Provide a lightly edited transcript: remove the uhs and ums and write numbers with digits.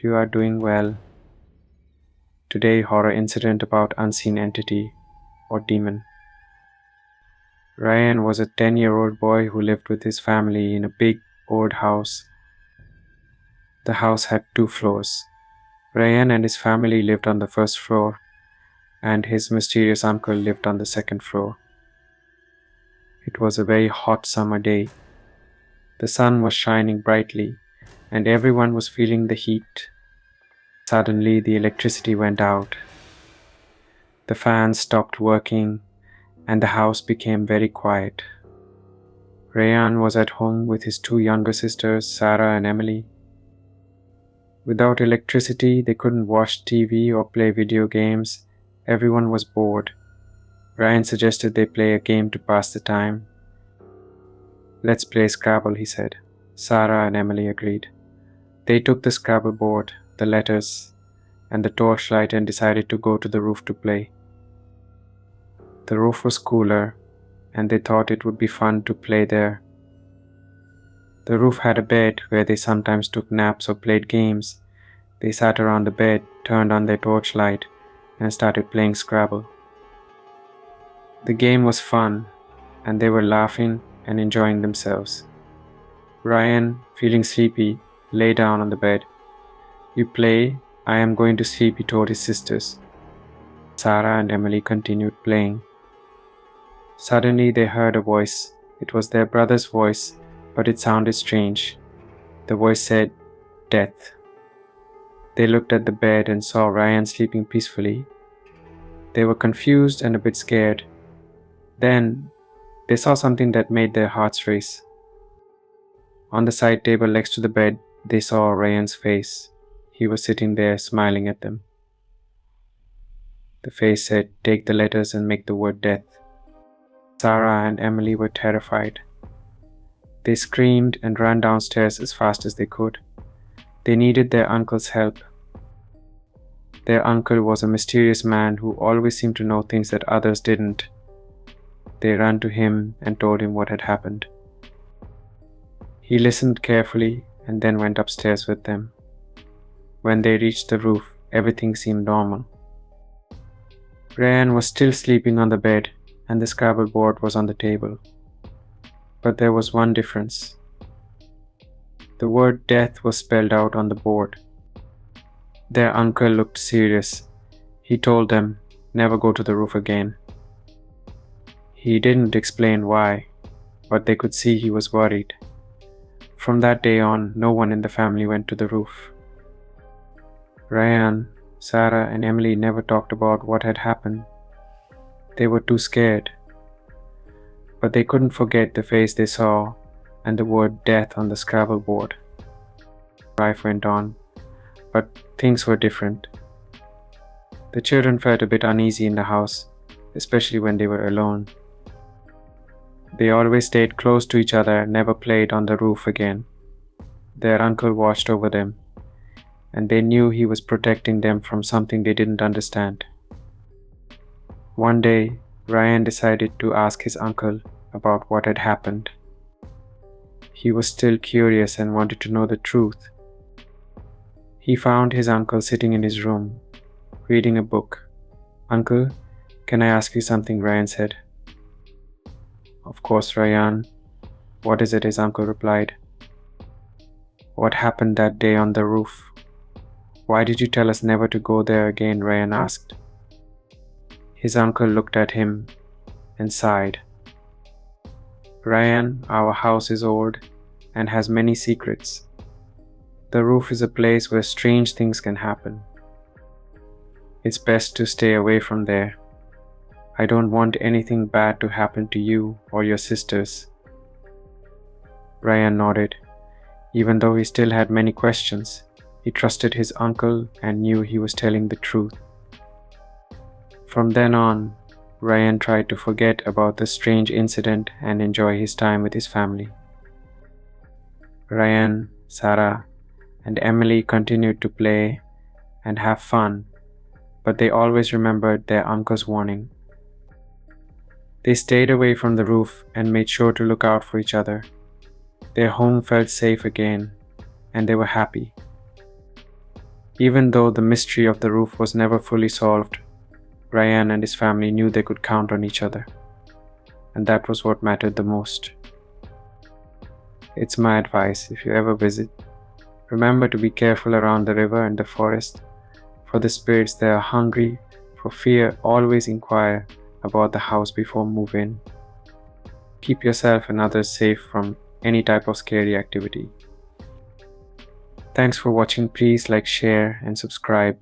hope you are doing well. Today, horror incident about unseen entity or demon. Ryan was a 10-year-old boy who lived with his family in a big old house. The house had 2 floors. Ryan and his family lived on the first floor, and his mysterious uncle lived on the second floor. It was a very hot summer day. The sun was shining brightly, and everyone was feeling the heat. Suddenly, the electricity went out. The fans stopped working, and the house became very quiet. Rayan was at home with his 2 younger sisters, Sarah and Emily. Without electricity, they couldn't watch TV or play video games. Everyone was bored. Ryan suggested they play a game to pass the time. "Let's play Scrabble," he said. Sarah and Emily agreed. They took the Scrabble board, the letters, and the torchlight and decided to go to the roof to play. The roof was cooler, and they thought it would be fun to play there. The roof had a bed where they sometimes took naps or played games. They sat around the bed, turned on their torchlight, and started playing Scrabble. The game was fun, and they were laughing and enjoying themselves. Ryan, feeling sleepy, lay down on the bed. "You play, I am going to sleep," he told his sisters. Sarah and Emily continued playing. Suddenly they heard a voice. It was their brother's voice, but it sounded strange. The voice said, "Death." They looked at the bed and saw Ryan sleeping peacefully. They were confused and a bit scared. Then they saw something that made their hearts race. On the side table next to the bed, they saw Ryan's face. He was sitting there smiling at them. The face said, "Take the letters and make the word death." Sarah and Emily were terrified. They screamed and ran downstairs as fast as they could. They needed their uncle's help. Their uncle was a mysterious man who always seemed to know things that others didn't. They ran to him and told him what had happened. He listened carefully and then went upstairs with them. When they reached the roof, everything seemed normal. Ryan was still sleeping on the bed, and the Scrabble board was on the table. But there was one difference. The word death was spelled out on the board. Their uncle looked serious. He told them, never go to the roof again. He didn't explain why, but they could see he was worried. From that day on, no one in the family went to the roof. Ryan, Sarah, and Emily never talked about what had happened. They were too scared. But they couldn't forget the face they saw and the word death on the Scrabble board. Life went on, but things were different. The children felt a bit uneasy in the house, especially when they were alone. They always stayed close to each other and never played on the roof again. Their uncle watched over them, and they knew he was protecting them from something they didn't understand. One day, Ryan decided to ask his uncle about what had happened. He was still curious and wanted to know the truth. He found his uncle sitting in his room, reading a book. "Uncle, can I ask you something?" Ryan said. "Of course, Ryan. What is it?" his uncle replied. "What happened that day on the roof? Why did you tell us never to go there again?" Ryan asked. His uncle looked at him and sighed. "Ryan, our house is old and has many secrets. The roof is a place where strange things can happen. It's best to stay away from there. I don't want anything bad to happen to you or your sisters." Ryan nodded. Even though he still had many questions, he trusted his uncle and knew he was telling the truth. From then on, Ryan tried to forget about the strange incident and enjoy his time with his family. Ryan, Sarah, and Emily continued to play and have fun, but they always remembered their uncle's warning. They stayed away from the roof and made sure to look out for each other. Their home felt safe again, and they were happy. Even though the mystery of the roof was never fully solved, Ryan and his family knew they could count on each other, and that was what mattered the most. It's my advice if you ever visit, remember to be careful around the river and the forest. For the spirits that are hungry for fear, always inquire about the house before move in. Keep yourself and others safe from any type of scary activity. Thanks for watching. Please like, share, and subscribe.